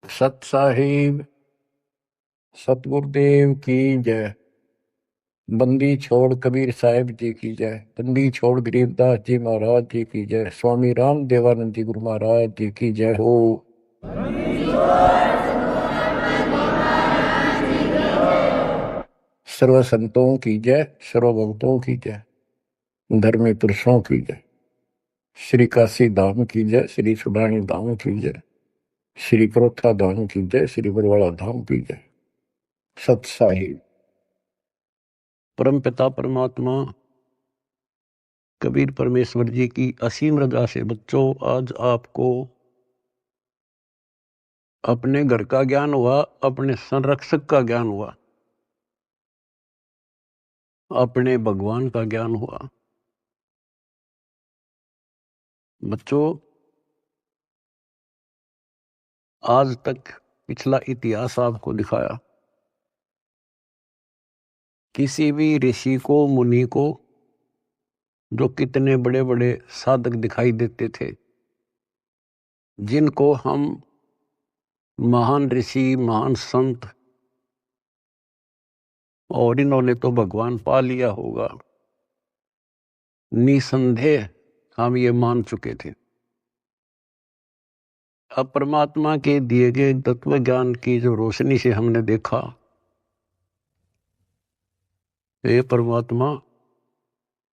सत साहिब सतगुरुदेव की जय। बंदी छोड़ कबीर साहिब जी की जय। बंदी छोड़ गरीबदास जी महाराज जी की जय। स्वामी राम देवानंद जी गुरु महाराज जी की जय हो। सर्व संतों की जय, सर्व भक्तों की जय, धर्मी पुरुषों की जय। श्री काशी धाम की जय, श्री सुडानी धाम की जय, श्री क्रोथा धाम की जय, श्री बरवाड़ा धाम की जय। सत साहिब। परम पिता परमात्मा कबीर परमेश्वर जी की असीम रजा से बच्चों आज आपको अपने घर का ज्ञान हुआ, अपने संरक्षक का ज्ञान हुआ, अपने भगवान का ज्ञान हुआ। बच्चों आज तक पिछला इतिहास आपको दिखाया। किसी भी ऋषि को, मुनि को, जो कितने बड़े बड़े साधक दिखाई देते थे, जिनको हम महान ऋषि, महान संत, और इन्होंने तो भगवान पा लिया होगा, निसंदेह हम ये मान चुके थे। अब परमात्मा के दिए गए तत्व ज्ञान की जो रोशनी से हमने देखा, ये परमात्मा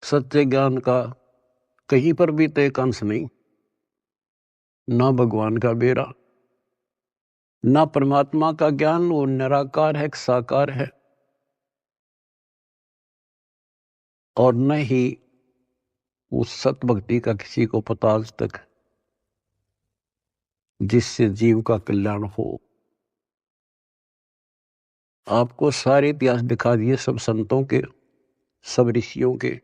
सत्य ज्ञान का कहीं पर भी तो एक अंश नहीं, ना भगवान का बेरा, ना परमात्मा का ज्ञान। वो निराकार है, साकार है, और न ही उस सत भक्ति का किसी को पता आज तक, जिससे जीव का कल्याण हो। आपको सारे इतिहास दिखा दिए, सब संतों के, सब ऋषियों के,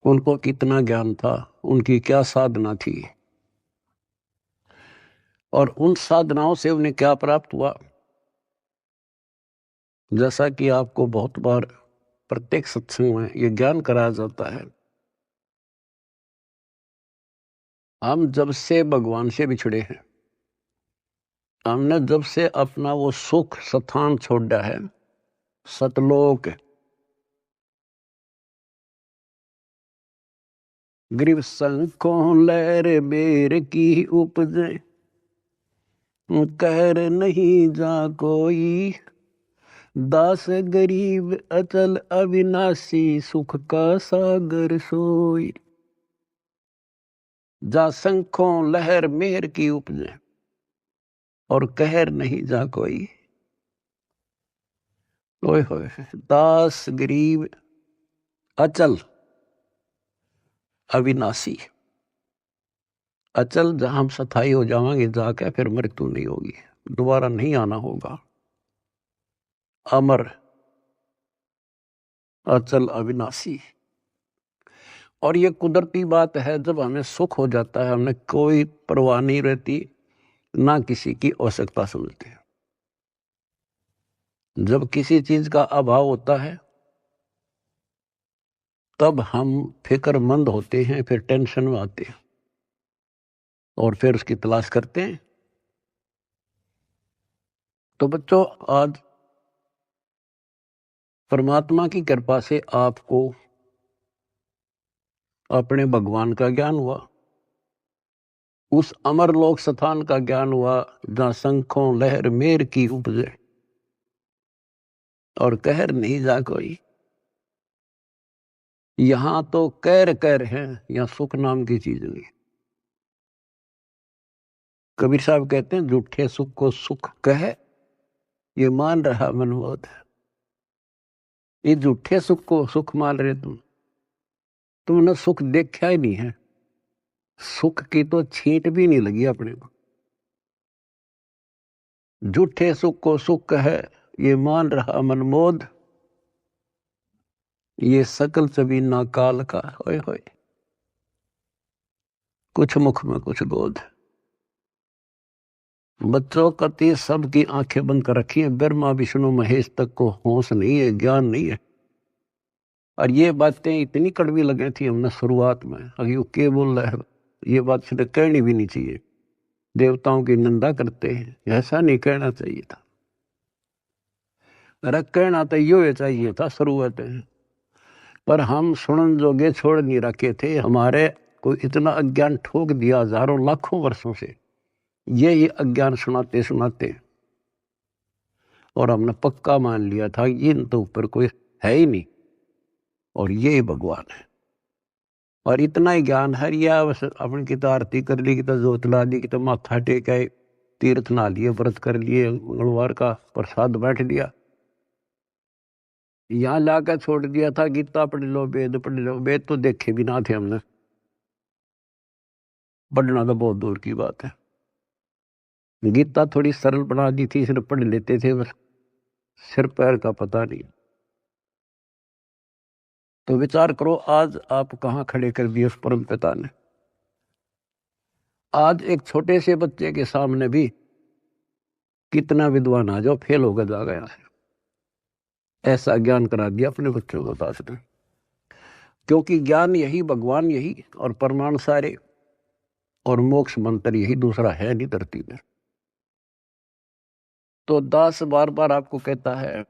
उनको कितना ज्ञान था, उनकी क्या साधना थी, और उन साधनाओं से उन्हें क्या प्राप्त हुआ। जैसा कि आपको बहुत बार प्रत्येक सत्संग में ये ज्ञान कराया जाता है, हम जब से भगवान से बिछड़े हैं, हमने जब से अपना वो सुख स्थान छोड़ा है, सतलोक, ग्रीव संकों लहर बेर की उपजे, कहर नहीं जा कोई, दास गरीब अचल अविनाशी, सुख का सागर सोई। जा संखों लहर मेर की उपजे, और कहर नहीं जा कोई। ओए होए, दास गरीब अचल अविनाशी। अचल जहां हम स्थायी हो जाएंगे जाके, फिर मृत्यु नहीं होगी, दोबारा नहीं आना होगा। अमर, अचल, अविनाशी। और ये कुदरती बात है, जब हमें सुख हो जाता है, हमें कोई परवाह नहीं रहती, ना किसी की आवश्यकता समझते हैं। जब किसी चीज का अभाव होता है, तब हम फिक्रमंद होते हैं, फिर टेंशन में आते हैं, और फिर उसकी तलाश करते हैं। तो बच्चों आज परमात्मा की कृपा से आपको अपने भगवान का ज्ञान हुआ, उस अमरलोक स्थान का ज्ञान हुआ, जहां शंखों लहर मेर की उपजे, और कहर नहीं जा कोई। यहां तो कैर कैर है, यहां सुख नाम की चीज नहीं। कबीर साहब कहते हैं, झूठे सुख को सुख कहे, ये मान रहा मनमोद। ये झूठे सुख को सुख मान रहे तुमने सुख देखा ही नहीं है, सुख की तो छींट भी नहीं लगी अपने को। झूठे सुख को सुख कहे, ये मान रहा मनमोद, ये सकल सभी ना काल का। होए होए, कुछ मुख में कुछ गोद। बच्चों कति सबकी आंखें बंद कर रखी है, ब्रह्मा विष्णु महेश तक को होश नहीं है, ज्ञान नहीं है। और ये बातें इतनी कड़वी लगी थी हमने शुरुआत में, अभी वो क्या बोल रहा है, ये बात सीधे कहनी भी नहीं चाहिए। देवताओं की निंदा करते हैं, ऐसा नहीं कहना चाहिए था। अरे कहना तो यो चाहिए था शुरुआत में, पर हम सुनन जोगे छोड़ नहीं रखे थे। हमारे को इतना अज्ञान ठोक दिया हजारों लाखों वर्षों से, ये अज्ञान सुनाते सुनाते, और हमने पक्का मान लिया था इन तो ऊपर कोई है ही नहीं और ये भगवान है। और इतना ही ज्ञान है, या बस अपनी की तो आरती कर ली, की तो जोत ला दी, की तो माथा टेका, तीर्थ ना लिए, व्रत कर लिए, मंगलवार का प्रसाद बैठ दिया, यहाँ लाकर छोड़ दिया था गीता पढ़ लो, वेद पढ़ लो। वेद तो देखे भी ना थे हमने, पढ़ना तो बहुत दूर की बात है। गीता थोड़ी सरल बना दी थी, सिर्फ पढ़ लेते थे बस, सिर पैर का पता नहीं। तो विचार करो आज आप कहाँ खड़े कर दिए उस परम पिता ने। आज एक छोटे से बच्चे के सामने भी कितना विद्वान आ जाओ फेल होकर जा गया है, ऐसा ज्ञान करा दिया अपने बच्चों को दास ने। क्योंकि ज्ञान यही, भगवान यही, और परमाणु सारे, और मोक्ष मंत्र यही, दूसरा है नहीं धरती में। तो दास बार बार आपको कहता है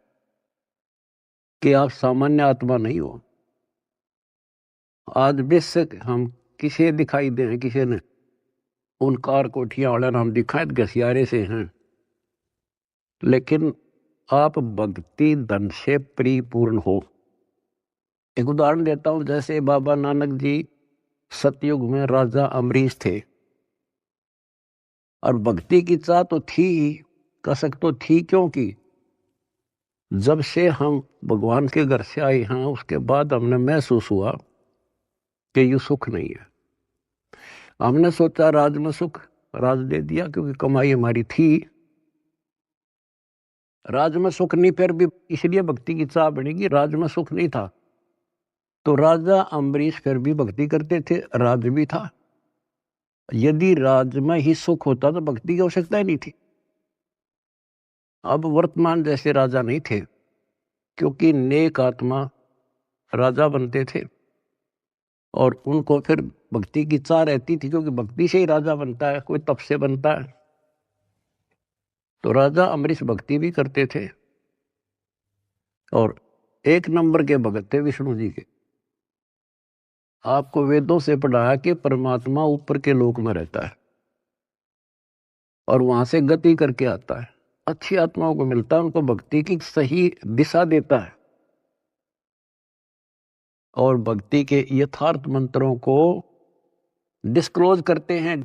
कि आप सामान्य आत्मा नहीं हो। आज बेशक हम किसे दिखाई दे, किसी ने उन कार कोठियां वाला नाम दिखाए घसियारे से हैं, लेकिन आप भक्ति धन से परिपूर्ण हो। एक उदाहरण देता हूं, जैसे बाबा नानक जी सतयुग में राजा अमरीश थे, और भक्ति की चाह तो थी ही, कसक तो थी, क्योंकि जब से हम भगवान के घर से आए हैं उसके बाद हमने महसूस हुआ कि ये सुख नहीं है। हमने सोचा राज में सुख, राज दे दिया क्योंकि कमाई हमारी थी, राज में सुख नहीं, फिर भी इसलिए भक्ति की चाह बनेगी, राज में सुख नहीं था। तो राजा अम्बरीश फिर भी भक्ति करते थे, राज भी था। यदि राज में ही सुख होता तो भक्ति की आवश्यकता ही नहीं थी। अब वर्तमान जैसे राजा नहीं थे, क्योंकि नेक आत्मा राजा बनते थे, और उनको फिर भक्ति की चाह रहती थी, क्योंकि भक्ति से ही राजा बनता है, कोई तप से बनता है। तो राजा अम्बरीश भक्ति भी करते थे, और एक नंबर के भगत थे विष्णु जी के। आपको वेदों से पढ़ाया कि परमात्मा ऊपर के लोक में रहता है और वहां से गति करके आता है, अच्छी आत्माओं को मिलता है, उनको भक्ति की सही दिशा देता है, और भक्ति के यथार्थ मंत्रों को डिस्क्लोज करते हैं,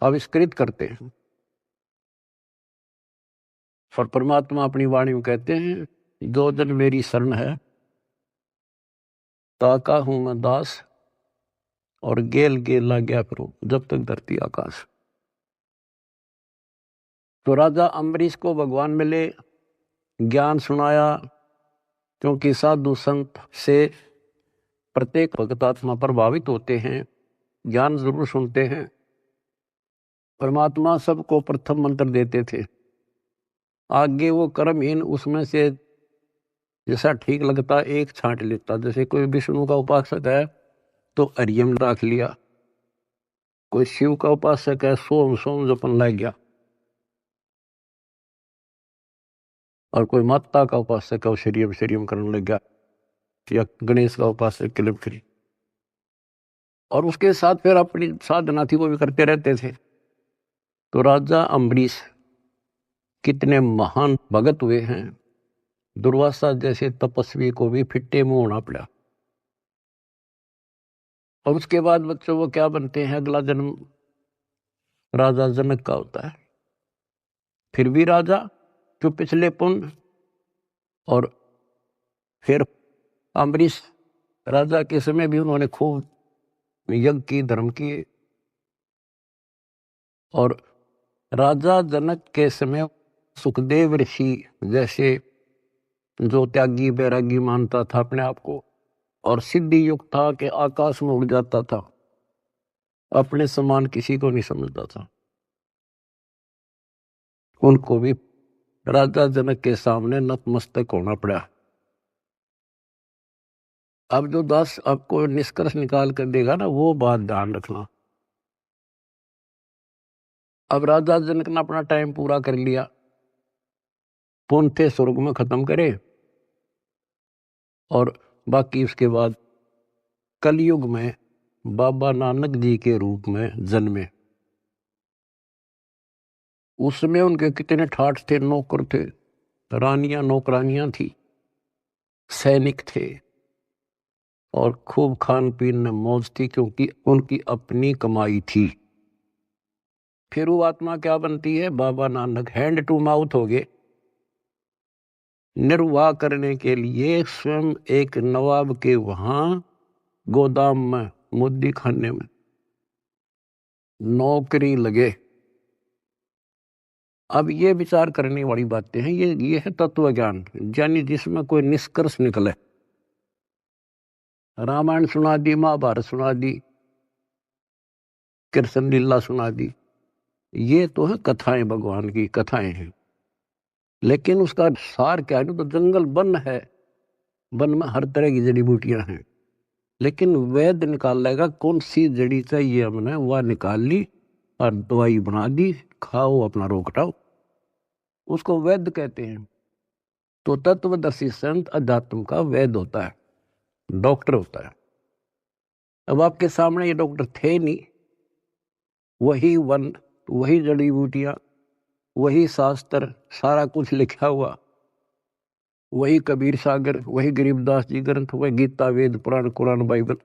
आविष्कृत करते हैं। और परमात्मा अपनी वाणी में कहते हैं, जो जन मेरी शरण है ताका हूं मैं दास, और गेल गेला गया फिरूं जब तक धरती आकाश। तो राजा अम्बरीश को भगवान मिले, ज्ञान सुनाया, क्योंकि साधु संत से प्रत्येक भक्त आत्मा प्रभावित होते हैं, ज्ञान जरूर सुनते हैं। परमात्मा सबको प्रथम मंत्र देते थे, आगे वो कर्महीन उसमें से जैसा ठीक लगता एक छांट लेता। जैसे कोई विष्णु का उपासक है तो हरियम रख लिया, कोई शिव का उपासक है सोम सोम जपन लग गया, और कोई माता का उपासक है वो शरीयम शरीयम करने लग गया, या गणेश का उपासक किलिम करी। और उसके साथ फिर अपनी साधना थी वो भी करते रहते थे। तो राजा अम्बरीश कितने महान भगत हुए हैं, दुर्वासा जैसे तपस्वी को भी फिट्टे मुंह होना पड़ा। और उसके बाद बच्चों वो क्या बनते हैं, अगला जन्म राजा जनक का होता है, फिर भी राजा, जो पिछले पुण्य। और फिर अम्बरीश राजा के समय भी उन्होंने खूब यज्ञ की, धर्म किए। और राजा जनक के समय सुखदेव ऋषि जैसे, जो त्यागी बैरागी मानता था अपने आप को, और सिद्धि युक्त था कि आकाश में उड़ जाता था, अपने समान किसी को नहीं समझता था, उनको भी राजा जनक के सामने नतमस्तक होना पड़ा। अब जो दास आपको निष्कर्ष निकाल कर देगा ना, वो बात ध्यान रखना। अब राजा जनक ने अपना टाइम पूरा कर लिया, पुण्य स्वर्ग में खत्म करे, और बाकी उसके बाद कलयुग में बाबा नानक जी के रूप में जन्मे। उसमें उनके कितने ठाठ थे, नौकर थे, रानियां नौकरानियां थी, सैनिक थे, और खूब खान पीन में मौज थी, क्योंकि उनकी अपनी कमाई थी। फिर वो आत्मा क्या बनती है? Baba Nanak hand to mouth हो गए। निर्वाह करने के लिए स्वयं एक नवाब के वहां गोदाम में, मुद्दी खाने में नौकरी लगे। अब ये विचार करने वाली बातें हैं, ये है तत्व ज्ञान, यानी जिसमें कोई निष्कर्ष निकले। रामायण सुना दी, महाभारत सुना दी, कृष्ण लीला सुना दी, ये तो है कथाएं, भगवान की कथाएं हैं। लेकिन उसका सार क्या है? तो जंगल वन है, वन में हर तरह की जड़ी बूटियां हैं, लेकिन वैद्य निकाल लेगा कौन सी जड़ी चाहिए हमने, वह निकाल ली और दवाई बना दी, खाओ अपना रोग हटाओ, उसको वैद्य कहते हैं। तो तत्वदर्शी संत अध्यात्म का वैद्य होता है, डॉक्टर होता है। अब आपके सामने ये डॉक्टर थे नहीं, वही वन, वही जड़ी बूटियां, वही शास्त्र, सारा कुछ लिखा हुआ, वही कबीर सागर, वही गरीबदास जी ग्रंथ, वही गीता, वेद, पुराण, कुरान, बाइबल,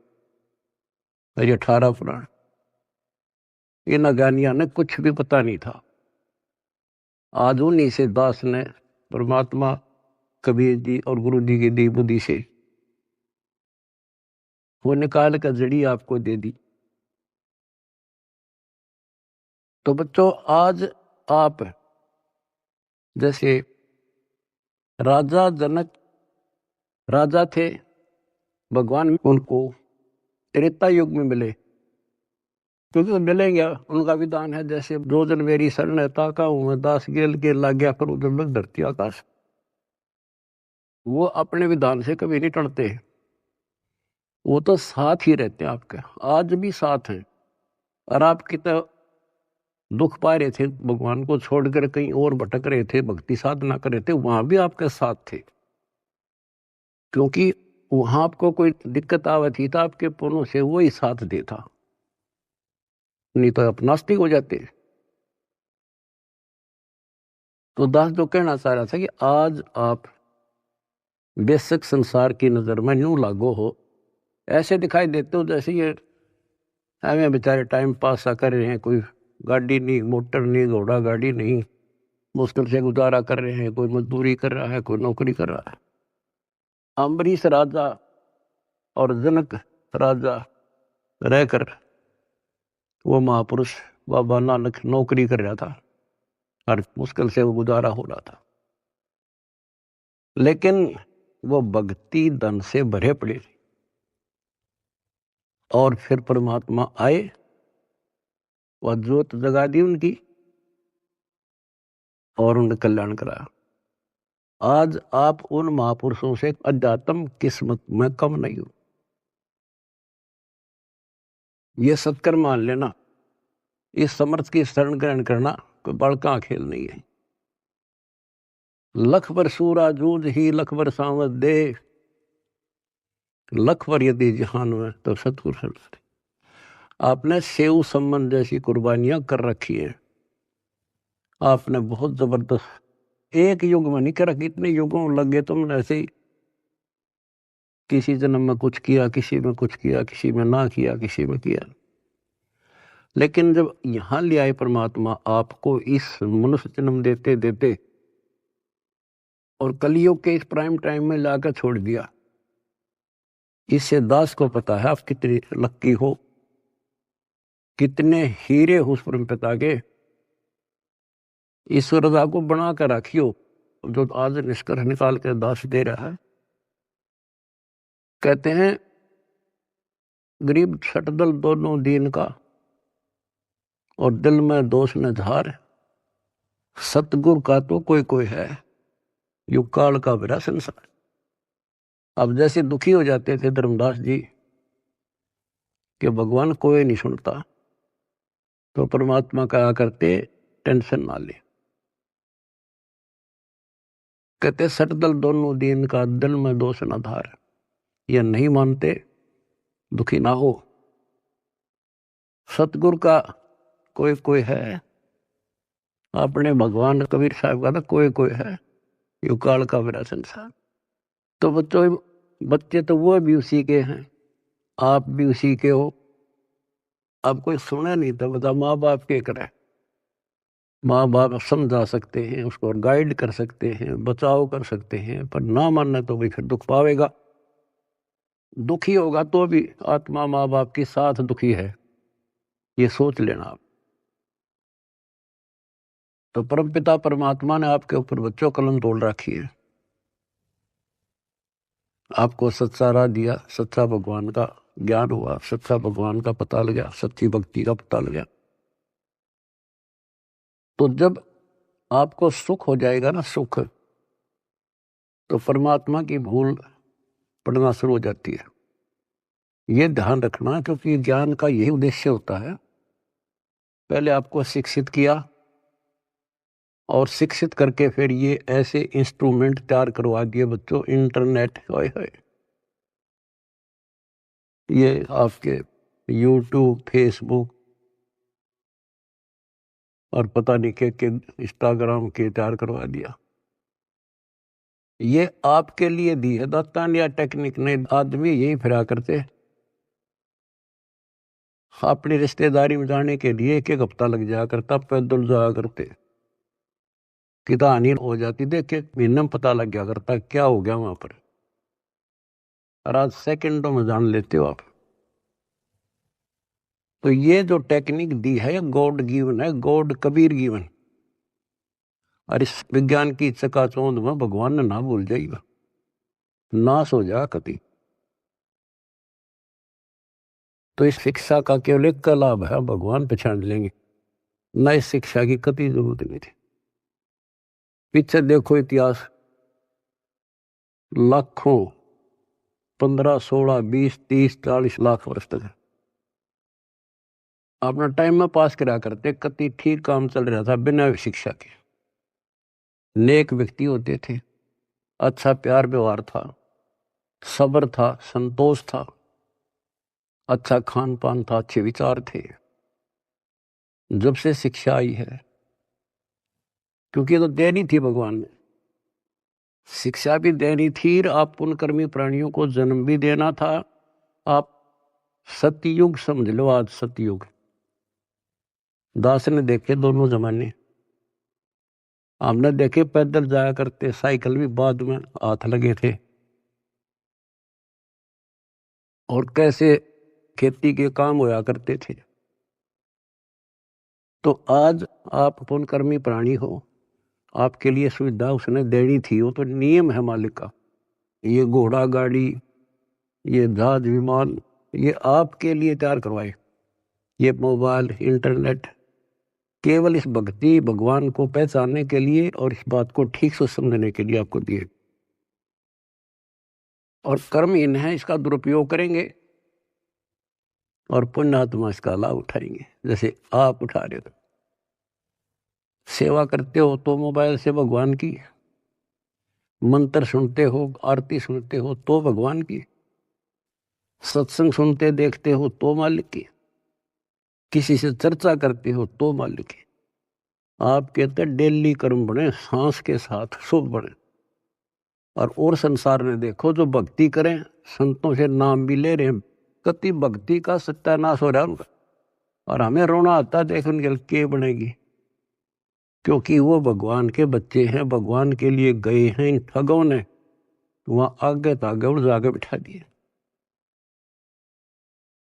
ये 18 पुराण। इन अज्ञानियों ने कुछ भी पता नहीं था। आज उन्हीं से दास ने परमात्मा कबीर जी और गुरु जी की दी बुद्धि से वो निकाल कर जड़ी आपको दे दी। तो बच्चों, आज आप जैसे राजा जनक राजा थे, भगवान उनको त्रेता युग में मिले, क्योंकि तो मिलेंगे, उनका विधान है जैसे जो जन मेरी शरण है ताका हूं मैं दास, गेल के लाग गया करूं जब लग धरती आकाश। वो अपने विधान से कभी नहीं टलते, वो तो साथ ही रहते हैं आपके, आज भी साथ हैं। और आप कितना दुख पा रहे थे, भगवान को छोड़कर कहीं और भटक रहे थे, भक्ति साधना कर रहे थे, वहां भी आपके साथ थे, क्योंकि वहां आपको कोई दिक्कत आवे थी तो आपके पुण्यों से वो ही साथ देता, नहीं तो आप नास्तिक हो जाते। तो दास जो कहना चाह रहा था कि आज आप बेशक संसार की नजर में यूं लागो हो, ऐसे दिखाई देते हो जैसे ये हमें बेचारे टाइम पास सा कर रहे हैं, कोई गाड़ी नहीं, मोटर नहीं, घोड़ा गाड़ी नहीं, मुश्किल से गुजारा कर रहे हैं, कोई मजदूरी कर रहा है, कोई नौकरी कर रहा है। अम्बरीश राजा और जनक राजा रहकर वो महापुरुष बाबा नानक नौकरी कर रहा था और मुश्किल से वो गुजारा हो रहा था, लेकिन वो भक्ति धन से भरे पड़े। और फिर परमात्मा आए, वह ज्योत जगा दी उनकी और उन्हें कल्याण कराया। आज आप उन महापुरुषों से अध्यात्म किस्मत में कम नहीं हो, ये सत्कर मान लेना। इस समर्थ की शरण ग्रहण करना कोई बड़का खेल नहीं है। लख बर सूरा जूझ ही लख बर सांवत दे, लख बर यदि जहान में तो सतगुरु। आपने सेव संबंध जैसी कुर्बानियां कर रखी है, आपने बहुत जबरदस्त, एक युग में नहीं कर रखी, इतने युगों लग गए तुमने ऐसे ही, किसी जन्म में कुछ किया, किसी में कुछ किया, किसी में ना किया, किसी में किया। लेकिन जब यहां ले आए परमात्मा आपको इस मनुष्य जन्म देते देते और कलियुग के इस प्राइम टाइम में लाकर छोड़ दिया, इससे दास को पता है आप कितने लक्की हो, कितने हीरे हो उस परम पिता के। इस रजा को बना कर रखियो, जो आज निष्कर्ष निकाल कर दास दे रहा है। कहते हैं गरीब छटदल दोनों दीन का, और दिल में दोष न झार, सतगुरु का तो कोई कोई है, युग काल का बड़ा संसार। अब जैसे दुखी हो जाते थे धर्मदास जी कि भगवान कोई नहीं सुनता, तो परमात्मा कहा करते टेंशन ना ले। कहते सट दल दोनों दीन का दिल में दोष न धार। ये नहीं मानते दुखी ना हो। सतगुरु का कोई कोई है, अपने भगवान कबीर साहब का ना कोई कोई है, यू काल का मेरा संसार। तो बच्चे तो वो भी उसी के हैं, आप भी उसी के हो। अब कोई सुने नहीं तो बता माँ बाप के करे। माँ बाप समझा सकते हैं, उसको गाइड कर सकते हैं, बचाव कर सकते हैं, पर ना मानना तो भी फिर दुख पावेगा। दुखी होगा तो भी आत्मा माँ बाप के साथ दुखी है, ये सोच लेना आप। तो परमपिता परमात्मा ने आपके ऊपर बच्चों कलम तोड़ रखी है। आपको सच्चा राह दिया, सच्चा भगवान का ज्ञान हुआ, सच्चा भगवान का पता लगा, सच्ची भक्ति का पता लगा। तो जब आपको सुख हो जाएगा ना, सुख, तो परमात्मा की भूल पड़ना शुरू हो जाती है। ये ध्यान रखना, क्योंकि ज्ञान का यही उद्देश्य होता है। पहले आपको शिक्षित किया और शिक्षित करके फिर ये ऐसे इंस्ट्रूमेंट तैयार करवा दिए बच्चों, इंटरनेट, हाय ये आपके यूट्यूब, फेसबुक और पता नहीं के इंस्टाग्राम के तैयार करवा दिया। ये आपके लिए दी है दाता या टेक्निक ने। आदमी यही फिरा करते, अपनी रिश्तेदारी में जाने के लिए एक एक हफ्ता लग जाया करता, पैदल जाया करते, कितना हानि हो जाती, देख के महीने में पता लग गया करता क्या हो गया वहां पर। और आज सेकंडों में जान लेते हो आप। तो ये जो टेक्निक दी है गॉड गिवन है, गॉड कबीर गिवन। और इस विज्ञान की चकाचौंध में भगवान ने ना भूल जाएगा, नाश हो जा कति। तो इस शिक्षा का केवल एक का लाभ है, भगवान पहचान लेंगे, न इस शिक्षा की कति जरूरत नहीं थी। पीछे देखो इतिहास, लाखों, 15, 16, 20, 30, 40 लाख वर्ष तक अपना टाइम में पास करा करते, कति ठीक काम चल रहा था बिना शिक्षा के। नेक व्यक्ति होते थे, अच्छा प्यार व्यवहार था, सब्र था, संतोष था, अच्छा खान पान था, अच्छे विचार थे। जब से शिक्षा आई है, क्योंकि ये तो देनी थी भगवान ने, शिक्षा भी देनी थी, आप पुण्यकर्मी प्राणियों को जन्म भी देना था। आप सतयुग समझ लो, आज सतयुग। दास ने देखे दोनों जमाने, हमने देखे पैदल जाया करते, साइकिल भी बाद में हाथ लगे थे, और कैसे खेती के काम होया करते थे। तो आज आप पुण्यकर्मी प्राणी हो, आपके लिए सुविधा उसने देनी थी, वो तो नियम है मालिक का। ये घोड़ा गाड़ी, ये जहाज विमान, ये आपके लिए तैयार करवाए। ये मोबाइल, इंटरनेट केवल इस भक्ति भगवान को पहचानने के लिए और इस बात को ठीक से समझने के लिए आपको दिए। और कर्महीन है, इसका दुरुपयोग करेंगे और पुण्यात्मा इसका लाभ उठाएंगे, जैसे आप उठा रहे हो। सेवा करते हो तो मोबाइल से भगवान की, मंत्र सुनते हो, आरती सुनते हो तो भगवान की, सत्संग सुनते देखते हो तो मालिक की, किसी से चर्चा करते हो तो मालिक की। आप कहते डेली कर्म बने, सांस के साथ शुभ बने। और संसार में देखो, जो भक्ति करें, संतों से नाम भी ले रहे हैं, कति भक्ति का सत्यानाश हो रहा है उनका। और हमें रोना आता देख उनके लिए के बनेगी, क्योंकि वो भगवान के बच्चे हैं, भगवान के लिए गए हैं। इन ठगों ने वहां आगे तागे उड़ जाके बिठा दिए।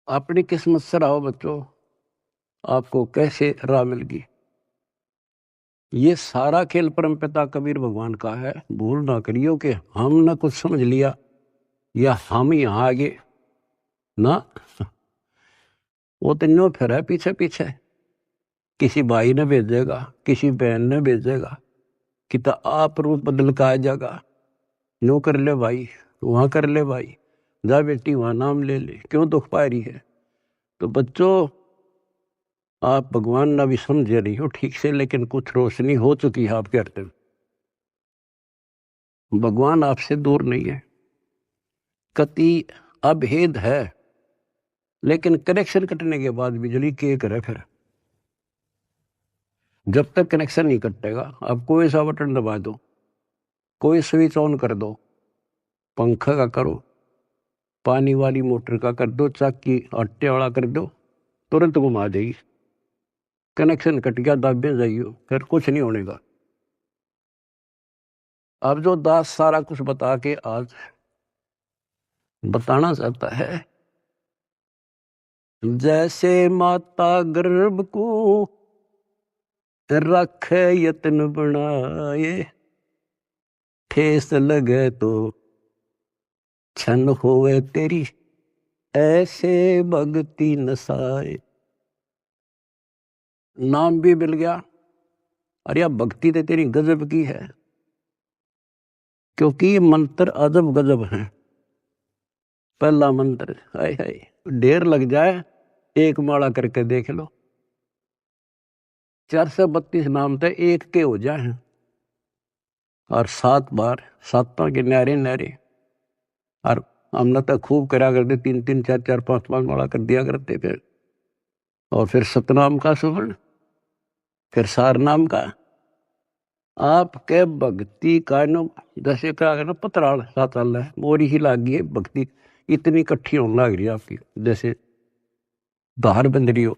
अपनी किस्मत से रहो बच्चों, आपको कैसे राह मिल गई। ये सारा खेल परमपिता कबीर भगवान का है। भूल ना करियो कि हमने कुछ समझ लिया या हम यहाँ आगे ना, वो तो न्यो फिर है पीछे पीछे। किसी भाई ने भेजेगा, किसी बहन ने भेजेगा, कि तो आप रूप बदल का आ जाएगा, न्यो कर ले भाई, वहां कर ले भाई, जा बेटी वहां नाम ले ले, क्यों दुख पा रही है। तो बच्चों, आप भगवान ना भी समझे नहीं हो ठीक से, लेकिन कुछ रोशनी हो चुकी है आपके हृदय में। भगवान आपसे दूर नहीं है, कति अभेद है, लेकिन कनेक्शन कटने के बाद बिजली के करे फिर। जब तक कनेक्शन नहीं कटेगा, आप कोई सा बटन दबा दो, कोई स्विच ऑन कर दो, पंखा का करो, पानी वाली मोटर का कर दो, चाकी आटे वाला कर दो, तुरंत घुमा देगी। कनेक्शन कट गया, दाबे जाइयो, फिर कुछ नहीं होने का। अब जो दास सारा कुछ बता के आज बताना चाहता है, जैसे माता गर्भ को रखे यत्न बनाए, ठेस लगे तो छन होवे तेरी, ऐसे भक्ति नसाए। नाम भी मिल गया, अरे भक्ति तो तेरी गजब की है, क्योंकि ये मंत्र अजब गजब है। पहला मंत्र, हाय हाय, ढेर लग जाए, एक माला करके देख लो, 432 नाम तो एक के हो जाए, और 7 बार सातों के न्यारे न्यारे। और हमने तो खूब करा करते, 3-3, 4-4, 5-5 माला कर दिया करते फिर। और फिर सतनाम का सुवर्ण, फिर सार नाम का। आपके भक्ति का नो जैसे क्या पतराल साताल है, मोरी ही लागी है भक्ति, इतनी इकट्ठी होने लग रही है आपकी, जैसे धार बंद रही हो।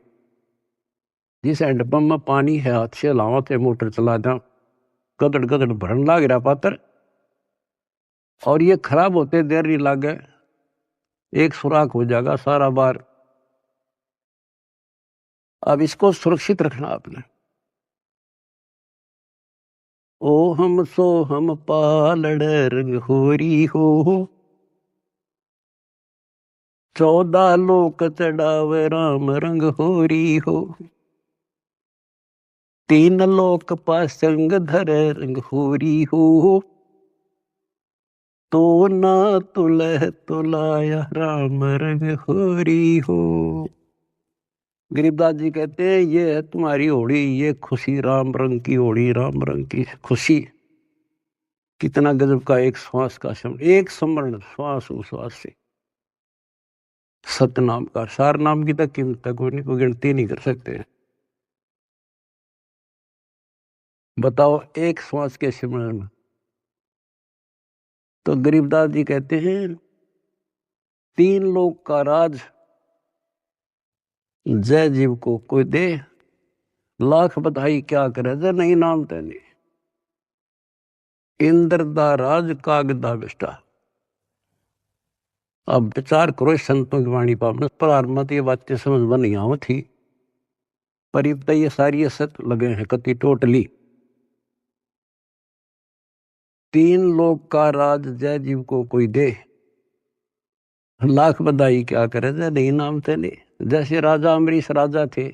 जिस हैंडपंप में पानी है, हाथ से लावा थे, मोटर चला दा, गदड़ गदड़ भरन लाग रहा पात्र, और ये खराब होते देर नहीं लागे, एक सुराख हो जाएगा सारा बार। अब इसको सुरक्षित रखना आपने। ओ हम सो हम पालड़ रंग होरी हो, 14 लोक चढ़ावे राम रंग होरी हो, 3 लोक पासंग धरे रंग होरी हो, तो ना तुलह तुलाया राम रंग होरी हो। गरीबदास जी कहते हैं, ये है तुम्हारी होड़ी, ये खुशी राम रंग की होड़ी, राम रंग की खुशी। कितना गजब का एक श्वास का शब्द, एक स्मरण, श्वास उश्वास से सतनाम का, सार नाम की तक कीमत तक कोई नहीं, कोई गिनती नहीं कर सकते। बताओ एक श्वास के सिमरण में। तो गरीबदास जी कहते हैं, 3 लोक का राज जय जीव को कोई दे, लाख बधाई क्या करे, जय नहीं नाम तेने, इंद्र दा राज कागदा बिष्टा। अब विचार करो संतों की वाणी पावन, प्रारंभ ये बातें समझ में नहीं आव थी, पर ये सारी असत लगे हैं कति टोटली। 3 लोक का राज जय जीव को कोई दे, लाख बधाई क्या करे, जय नहीं नाम तेने। जैसे राजा अमरीश राजा थे,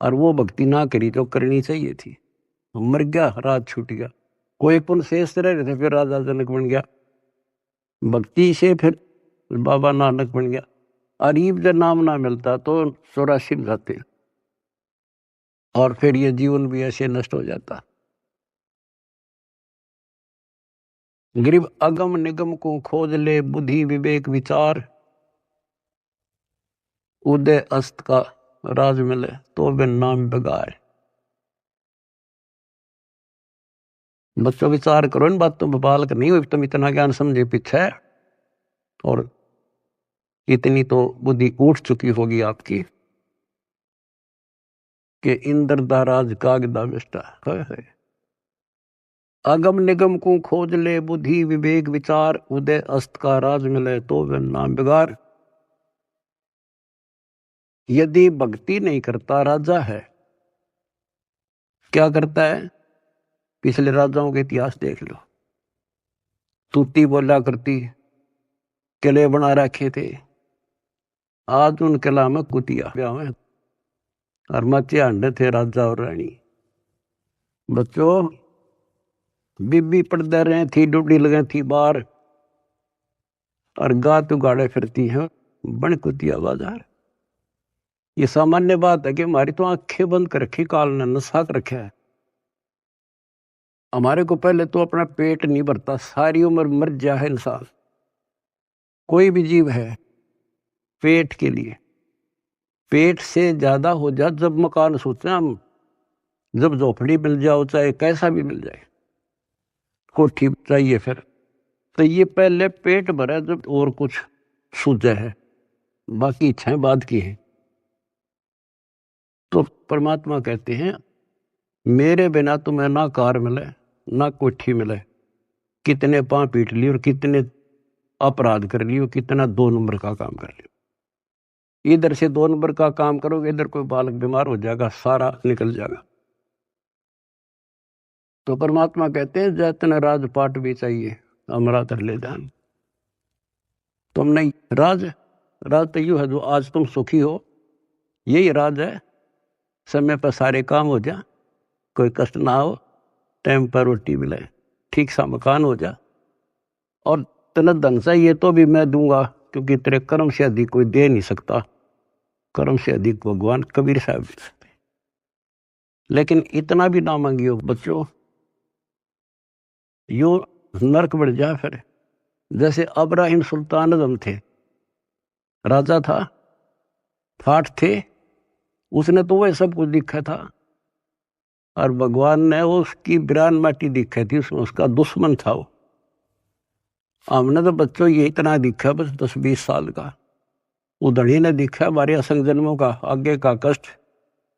और वो भक्ति ना करी तो करनी चाहिए थी, मर गया, राज छूट गया। कोई पुण्य शेष रह रहे थे, फिर राजा जनक बन गया, भक्ति से फिर बाबा नानक बन गया। अरीब जब नाम ना मिलता तो 84 में जाते, और फिर ये जीवन भी ऐसे नष्ट हो जाता। गरीब अगम निगम को खोज ले, बुद्धि विवेक विचार, उदय अस्त का राज मिले, तो बिन नाम बगार। बच्चों विचार करो इन बातों पर, बालक नहीं हुई तुम इतना ज्ञान समझे पीछे, और इतनी तो बुद्धि उठ चुकी होगी आपकी कि इंद्र दा राज कागदा बिष्टा है। अगम निगम को खोज ले, बुद्धि विवेक विचार, उदय अस्त का राज मिले, तो बिन नाम बिगार। यदि भक्ति नहीं करता राजा है, क्या करता है? पिछले राजाओं के इतिहास देख लो, तूती बोला करती, किले बना रखे थे, आज उन किला में कुतिया ब्याह, और मचे अंडे थे राजा और रानी। बच्चों, बीबी पड़दे रहे थी, डूडी लगे थी बाहर, और गा तो गाड़े फिरती हैं बन कुतिया बाजार। ये सामान्य बात है कि हमारी तो आंखें बंद कर रखी, काल ने नशा कर रखा है। हमारे को पहले तो अपना पेट नहीं भरता, सारी उम्र मर जा है इंसान, कोई भी जीव है, पेट के लिए। पेट से ज्यादा हो जा जब मकान सोचते हैं हम, जब झोपड़ी मिल जाओ चाहे कैसा भी मिल जाए, कोठी चाहिए फिर, तो ये पहले पेट भरा जब और कुछ सूझे है, बाकी इच्छाएं बाद की है। तो परमात्मा कहते हैं मेरे बिना तुम्हें ना कार मिले ना कोठी मिले, कितने पांव पीट लिए और कितने अपराध कर लिए, कितना 2 नंबर का काम कर लिया। इधर से 2 नंबर का काम करोगे, इधर कोई बालक बीमार हो जाएगा, सारा निकल जाएगा। तो परमात्मा कहते हैं जैतन राजपाट भी चाहिए हमारा तर ले जान। तुम नहीं राज, राज तो यूं है जो आज तुम सुखी हो, यही राज है। समय पर सारे काम हो जा, कोई कष्ट ना हो, टाइम पर रोटी मिले, ठीक सा मकान हो जा, और तेना धन चाहिए तो भी मैं दूंगा, क्योंकि तेरे कर्म से अधिक कोई दे नहीं सकता, कर्म से अधिक भगवान कबीर साहब दे सकते। लेकिन इतना भी ना मांगियो बच्चों, यो नरक बढ़ जा फिर। जैसे अब्राहिम सुल्तान आजम थे, राजा था, ठाठ थे, उसने तो वह सब कुछ दिखा था, और भगवान ने उसकी बिरान माटी दिखी थी, उसमें उसका दुश्मन था वो। हमने तो बच्चों ये इतना दिखा बस 10-20 साल का, उधड़ी ने दिखा हमारे असंग जन्मों का आगे का कष्ट,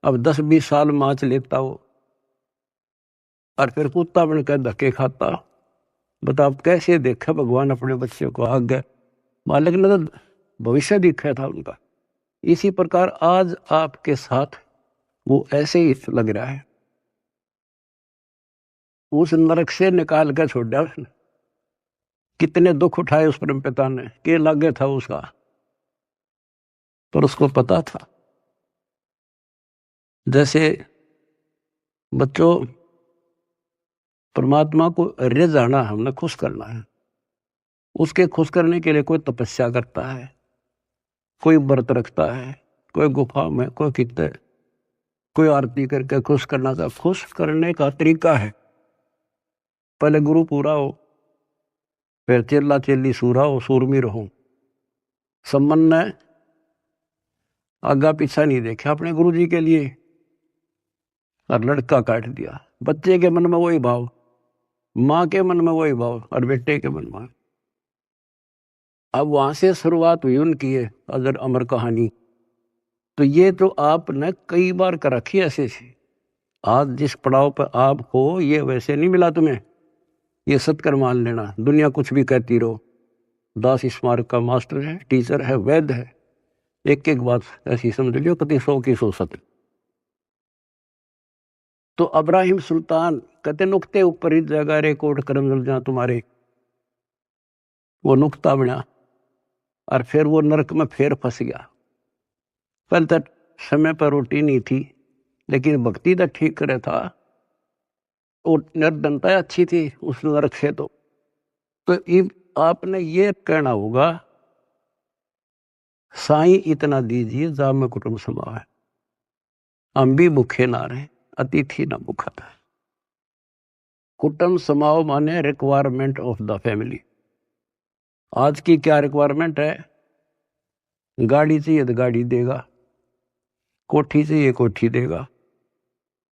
अब 10-20 साल माच लेता वो, और फिर कुत्ता बनकर धक्के खाता। बताओ कैसे देखा भगवान अपने बच्चे को आगे, मालिक ने तो भविष्य दिखा था उनका। इसी प्रकार आज आपके साथ वो ऐसे ही लग रहा है, उस नरक से निकाल कर छोड़ दिया उसने। कितने दुख उठाए उस परम पिता ने, के लागे था उसका, पर उसको पता था। जैसे बच्चों परमात्मा को रिझाना, हमने खुश करना है, उसके खुश करने के लिए कोई तपस्या करता है, कोई व्रत रखता है, कोई गुफा में, कोई कितने, कोई आरती करके खुश करना था। खुश करने का तरीका है, पहले गुरु पूरा हो, फिर चेला चेली सूरा हो, सूरमीर हो। सम्मन ने आगा पीछा नहीं देखा अपने गुरु जी के लिए, और लड़का काट दिया। बच्चे के मन में वही भाव, माँ के मन में वही भाव, और बेटे के मन में। अब वहां से शुरुआत हुई उनकी ये अजर अमर कहानी। तो ये तो आपने कई बार कर रखी ऐसे से, आज जिस पड़ाव पर आप हो ये वैसे नहीं मिला तुम्हें, ये सत्कर मान लेना। दुनिया कुछ भी कहती रहो, दास स्मारक का मास्टर है, टीचर है, वैद्य है, एक एक बात ऐसी समझ लियो कति 100 की 100 सत्य। तो अब्राहिम सुल्तान कहते नुक्ते ऊपर ही जगह रे कोट करम जल जा तुम्हारे, वो नुक्ता बना, और फिर वो नरक में फिर फंस गया। पहले तक समय पर रोटी नहीं थी, लेकिन भक्ति तो ठीक करे था, और निर्धनता अच्छी थी उस नरक से। तो आपने ये कहना होगा साईं इतना दीजिए जा में कुटुंब समावे, हम भी भूखे ना रहे, अतिथि ना भूखा था। कुटुंब समाओ माने रिक्वायरमेंट ऑफ द फैमिली। आज की क्या रिक्वायरमेंट है, गाड़ी चाहिए तो गाड़ी देगा, कोठी चाहिए कोठी देगा,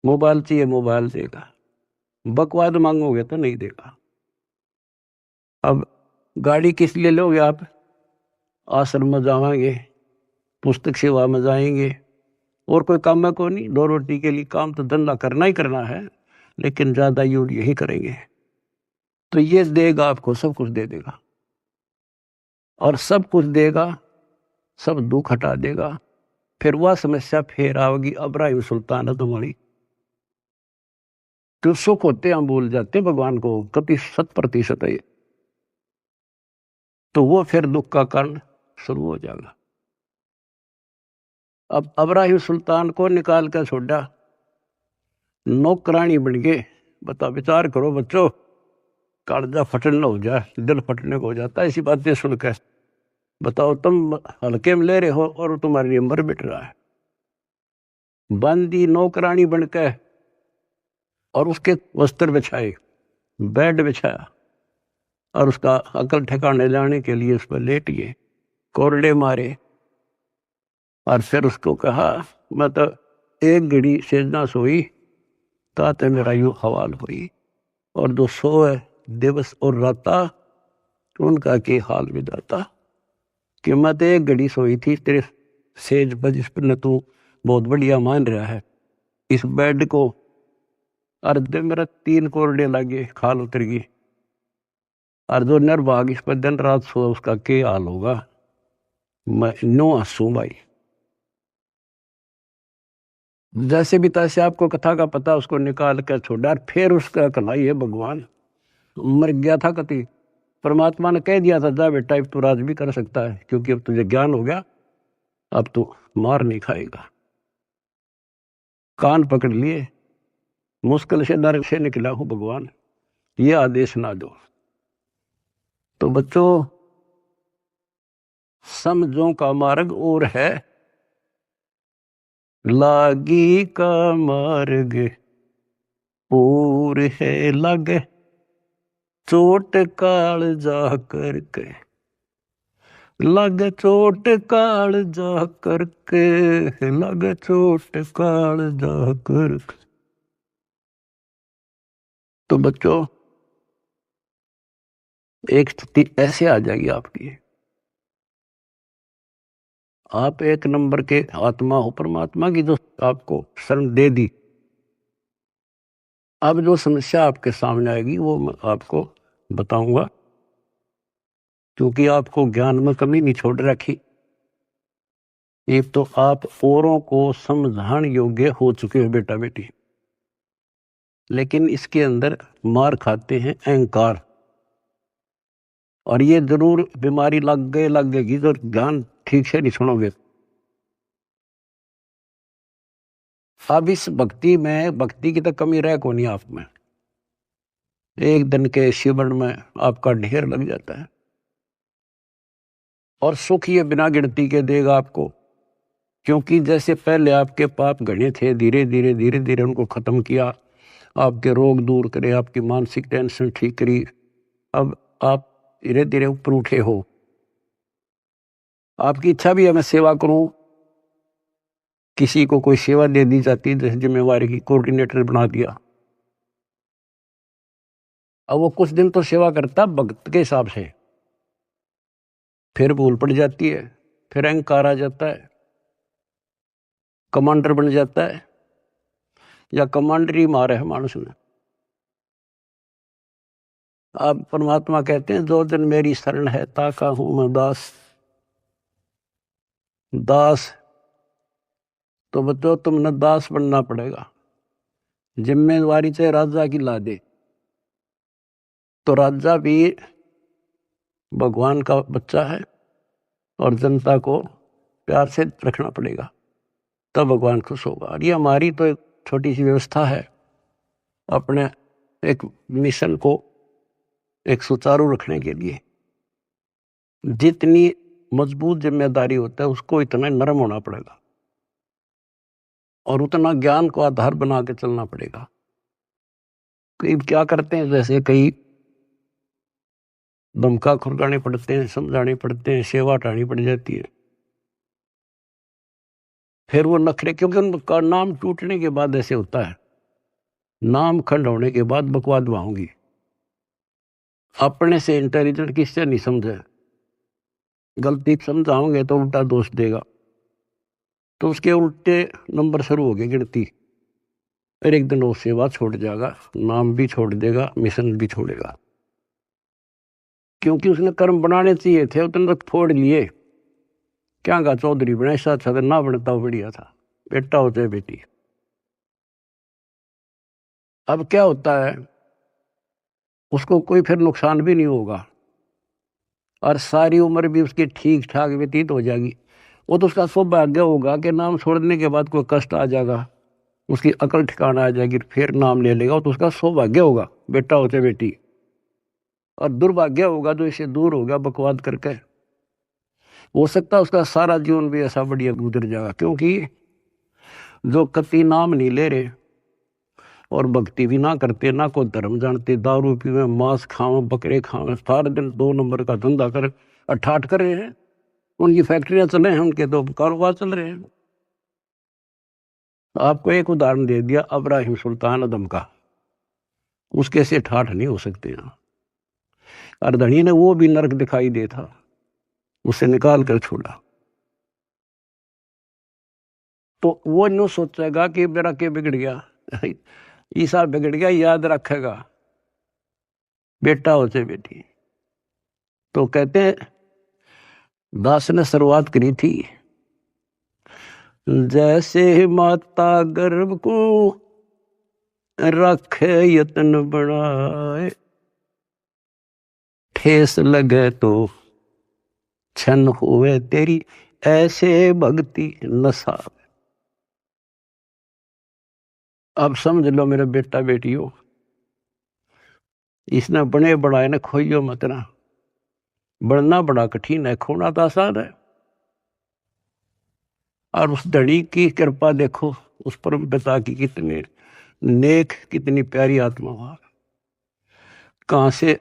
मोबाइल चाहिए मोबाइल देगा, बकवाद मांगोगे तो नहीं देगा। अब गाड़ी किस लिए लोगे आप, आश्रम में जाएंगे, पुस्तक सेवा में जाएंगे, और कोई काम में को नहीं, 2 रोटी के लिए काम तो धंधा करना ही करना है, लेकिन ज्यादा यूज यही करेंगे। तो ये देगा आपको, सब कुछ दे देगा, और सब कुछ देगा, सब दुख हटा देगा। फिर वह समस्या फिर आओगी अब्राहिम सुल्तान है तुम्हारी। तो सुख होते हम भूल जाते हैं भगवान को, कति 100% है। तो वो फिर दुख का कारण शुरू हो जाएगा। अब अब्राहिम सुल्तान को निकाल कर छोड़ा, नौकरानी बन गए। बता विचार करो बच्चों, कालजा फटन हो जाए, दिल फटने को हो जाता है ऐसी बातें सुनकर। बताओ तुम हल्के में ले रहे हो और तुम्हारे लिए मर बिट रहा है। बांदी नौकरानी बनकर और उसके वस्त्र बिछाए, बेड बिछाया और उसका अकल ठिकाने लाने के लिए उस पर लेट गए, कोरडे मारे और फिर उसको कहा मैं तो एक घड़ी सेजना सोई ताते मेरा यूं हवाल हुई और जो सोए दिवस और राता उनका के हाल विदाता कि मैं तो एक घड़ी सोई थी तेरे सेज पर जिस पर न तू बहुत बढ़िया मान रहा है इस बेड को अर्धे मेरा 3 कोरडे लगे खाल उतर गई और जो निर्भाग इस पर दिन रात सो उसका के हाल होगा। मैं नो हंसू भाई। जैसे भी तैसे आपको कथा का पता उसको निकाल कर छोड़ा फिर उसका कलाई है भगवान मर गया था कति परमात्मा ने कह दिया था जा बेटा अब तू राज भी कर सकता है क्योंकि अब तुझे ज्ञान हो गया अब तू मार नहीं खाएगा। कान पकड़ लिए मुश्किल से नरक से निकला हूं भगवान ये आदेश ना दो। तो बच्चों समझों का मार्ग और है लागी का मार्ग और है लग चोट काल जा करके लग चोट काल जा करके लग चोट काल जा करके। तो बच्चों एक स्थिति ऐसे आ जाएगी आपकी आप एक नंबर के आत्मा हो परमात्मा की जो आपको शरण दे दी। अब जो समस्या आपके सामने आएगी वो मैं आपको बताऊंगा क्योंकि आपको ज्ञान में कमी नहीं छोड़ रखी। एक तो आप औरों को समझाने योग्य हो चुके हो बेटा बेटी लेकिन इसके अंदर मार खाते हैं अहंकार और ये जरूर बीमारी लगेगी तो ज्ञान ठीक से नहीं सुनोगे। अब इस भक्ति में भक्ति की तो कमी रह को नहीं आप में एक दिन के शिवण में आपका ढेर लग जाता है और सुख ये बिना गिनती के देगा आपको क्योंकि जैसे पहले आपके पाप घने थे धीरे धीरे उनको खत्म किया आपके रोग दूर करे आपकी मानसिक टेंशन ठीक करी अब आप धीरे धीरे ऊपर उठे हो। आपकी इच्छा भी है मैं सेवा करूं किसी को कोई सेवा दे दी जाती जैसे जिम्मेवारी की कोऑर्डिनेटर बना दिया अब वो कुछ दिन तो सेवा करता भक्त के हिसाब से फिर भूल पड़ जाती है फिर अहंकार आ जाता है कमांडर बन जाता है या कमांडर ही मारे है मानुष ने। आप परमात्मा कहते हैं जो दिन मेरी शरण है ताका हूं मैं दास दास। तो बच्चों तुमने दास बनना पड़ेगा जिम्मेवारी चाहे राजा की ला दे तो राजा भी भगवान का बच्चा है और जनता को प्यार से रखना पड़ेगा तब भगवान खुश होगा। और ये हमारी तो एक छोटी सी व्यवस्था है अपने एक मिशन को एक सुचारू रखने के लिए जितनी मजबूत जिम्मेदारी होता है उसको इतना नरम होना पड़ेगा और उतना ज्ञान को आधार बना के चलना पड़ेगा। कई क्या करते हैं जैसे कई धमका खुरगाने पड़ते हैं समझाने पड़ते हैं सेवा हटानी पड़ जाती है फिर वो नखरे क्योंकि उनका नाम टूटने के बाद ऐसे होता है नाम खंड होने के बाद बकवाद होंगी अपने से इंटेलिजेंट किससे नहीं समझे गलती समझाओगे तो उल्टा दोष देगा तो उसके उल्टे नंबर शुरू हो गए गिनती फिर एक दिन वो सेवा छोड़ जाएगा नाम भी छोड़ देगा मिशन भी छोड़ेगा क्योंकि उसने कर्म बनाने चाहिए थे उतने तक फोड़ लिए क्या कहा चौधरी बने ऐसा अच्छा था ना बनता बढ़िया था बेटा हो चाहे बेटी। अब क्या होता है उसको कोई फिर नुकसान भी नहीं होगा और सारी उम्र भी उसकी ठीक ठाक व्यतीत हो जाएगी। वो तो उसका सौभाग्य होगा कि नाम छोड़ने के बाद कोई कष्ट आ जाएगा उसकी अकल ठिकाना आ जाएगी फिर नाम ले लेगा तो उसका सौभाग्य होगा बेटा हो चाहे बेटी। और दुर्भाग्य होगा जो इससे दूर होगा बकवाद करके हो सकता है उसका सारा जीवन भी ऐसा बढ़िया गुजर जाएगा क्योंकि जो कति नाम नहीं ले रहे और भक्ति भी ना करते, ना कोई धर्म जानते, दारू पीवे, मांस खावे, बकरे खावे, सारे दिन 2 नंबर का धंधा कर अठाठ कर रहे हैं। उनकी फैक्ट्रियां चले हैं, उनके तो कारोबार चल रहे हैं। आपको एक उदाहरण दे दिया इब्राहिम सुल्तान अदम का, उसके से ठाठ नहीं हो सकते। अर्धणी ने वो भी नरक दिखाई दे था, उसे निकाल कर छोड़ा। तो वो न्यू सोचेगा कि मेरा क्या बिगड़ गया, ईसा बिगड़ गया, याद रखेगा बेटा हो चाहे बेटी। तो कहते हैं दास ने शुरुआत करी थी, जैसे माता गर्भ को रखे यत्न बढ़ाए, ठेस लगे तो छन हुए तेरी, ऐसे भक्ति नशा। अब समझ लो मेरे बेटा बेटियों, इसने बने बढ़ाए ने खोइयो मत ना। बढ़ना बड़ा कठिन है, खोना तो आसान है। और उस धड़ी की कृपा देखो, उस परम पिता की कितने नेक, कितनी प्यारी आत्मा हुआ, कहां से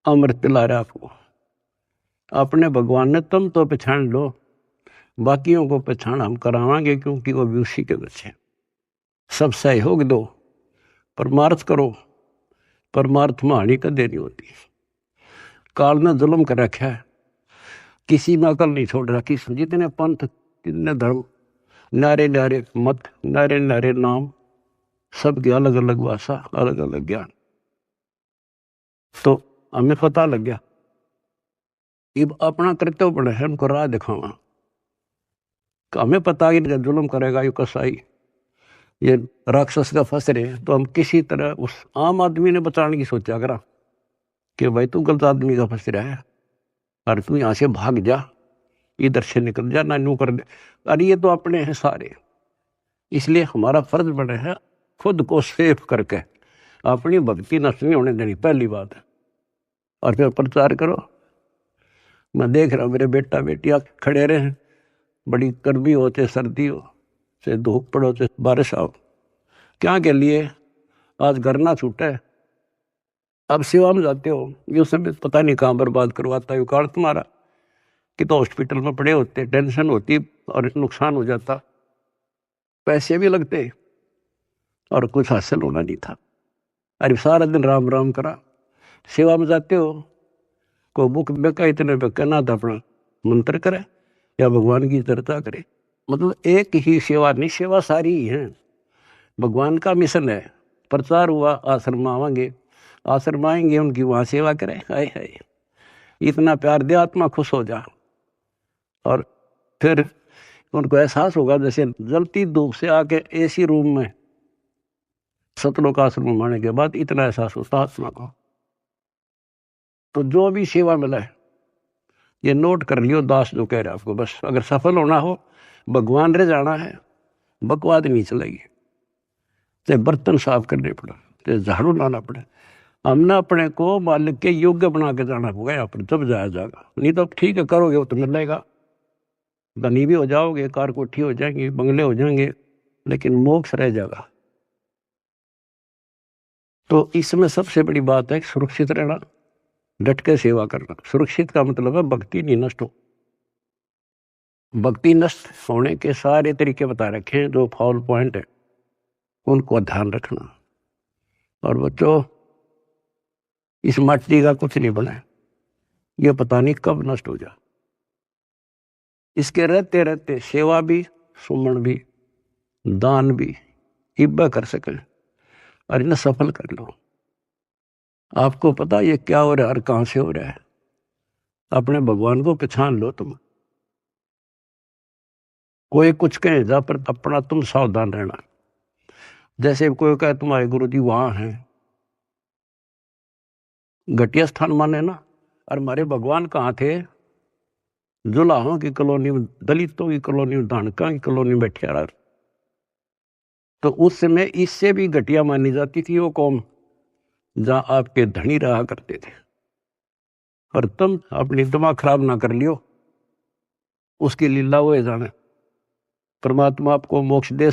अमृत पिला रहा आपको। अपने भगवान ने तुम तो पहचान लो, बाकियों को पहचान हम करावांगे, क्योंकि वो भी उसी के बच्चे। सब सहयोग दो, परमार्थ करो, परमार्थ में हानि कदे नहीं होती। काल ने जुल्म कर रखा है, किसी में अकल नहीं छोड़ रखी। जितने पंथ, कितने धर्म, नारे नारे मत, नारे नारे नाम, सबकी अलग अलग भाषा, अलग अलग ज्ञान। तो हमें पता लग गया, अब अपना कर्तव्य बने है उनको राह दिखावा। हमें पता कि जुल्म करेगा ये कसाई, ये राक्षस का फंस रहे, तो हम किसी तरह उस आम आदमी ने बचाने की सोचा करा कि भाई तू गलत आदमी का फंस रहा है और तू यहां से भाग जा, इधर से निकल जा, ना न्यू कर दे। अरे ये तो अपने हैं सारे, इसलिए हमारा फर्ज बने है खुद को सेफ करके अपनी भक्ति नष्ट नहीं होने देनी, पहली बात है। और फिर प्रचार करो। मैं देख रहा हूँ मेरे बेटा बेटियां खड़े रहे, बड़ी गर्मी हो चाहे सर्दी हो, चाहे धूप पड़ो चाहे बारिश आओ, क्या के लिए आज घर ना छूटे। अब सेवा में जाते हो, ये समय पता नहीं कहाँ बर्बाद करवाता है काल तुम्हारा, कि तो हॉस्पिटल में पड़े होते, टेंशन होती और नुकसान हो जाता, पैसे भी लगते और कुछ हासिल होना नहीं था। अरे सारा दिन राम राम करा। सेवा में जाते हो, को बुक बेका इतने बेका ना था, अपना मंत्र करे या भगवान की चर्चा करे। मतलब एक ही सेवा नहीं, सेवा सारी ही है। भगवान का मिशन है, प्रचार हुआ, आश्रम आवांगे, आश्रम आएंगे, उनकी वहां सेवा करें। हाय हाय, इतना प्यार दे, आत्मा खुश हो जा। और फिर उनको एहसास होगा जैसे जलती धूप से आके एसी रूम में सतलोक आश्रम आने के बाद इतना एहसास होता आत्मा को। तो जो भी सेवा मिला है ये नोट कर लियो, दास जो कह रहे आपको, बस अगर सफल होना हो, भगवान रे जाना है, बकवाद नहीं चलेगी। चाहे बर्तन साफ करने पड़े, चाहे झाड़ू लाना पड़े, हमने अपने को मालिक के योग्य बना के जाना होगा यहाँ पर, जब जाया जाएगा। नहीं तो ठीक है करोगे वो तो मिलेगा, धनी भी हो जाओगे, कार कोठी हो जाएंगी, बंगले हो जाएंगे, लेकिन मोक्ष रह जाएगा। तो इसमें सबसे बड़ी बात है सुरक्षित रहना, डट के सेवा करना। सुरक्षित का मतलब है भक्ति नहीं नष्ट हो। भक्ति नष्ट होने के सारे तरीके बता रखे हैं, जो फाउल पॉइंट है उनको ध्यान रखना। और बच्चों, इस माटी का कुछ नहीं बना, ये पता नहीं कब नष्ट हो जाए। इसके रहते रहते सेवा भी, सुमन भी, दान भी, इब्बा कर सके और इन्हें सफल कर लो। आपको पता ये क्या हो रहा है और कहां से हो रहा है, अपने भगवान को पहचान लो। तुम कोई कुछ कहे जा, पर अपना तुम सावधान रहना। जैसे कोई कहे तुम्हारे गुरु जी वहां हैं, घटिया स्थान माने ना। और हमारे भगवान कहाँ थे, जुलाहों की कॉलोनी में, दलितों की कॉलोनी में, धानका की कॉलोनी में बैठे रहा। तो उस समय इससे भी घटिया मानी जाती थी वो कौम, जहां आपके धनी रहा करते थे। और तुम अपनी दिमाग खराब ना कर लियो, उसकी लीला वो जाने। परमात्मा आपको मोक्ष दे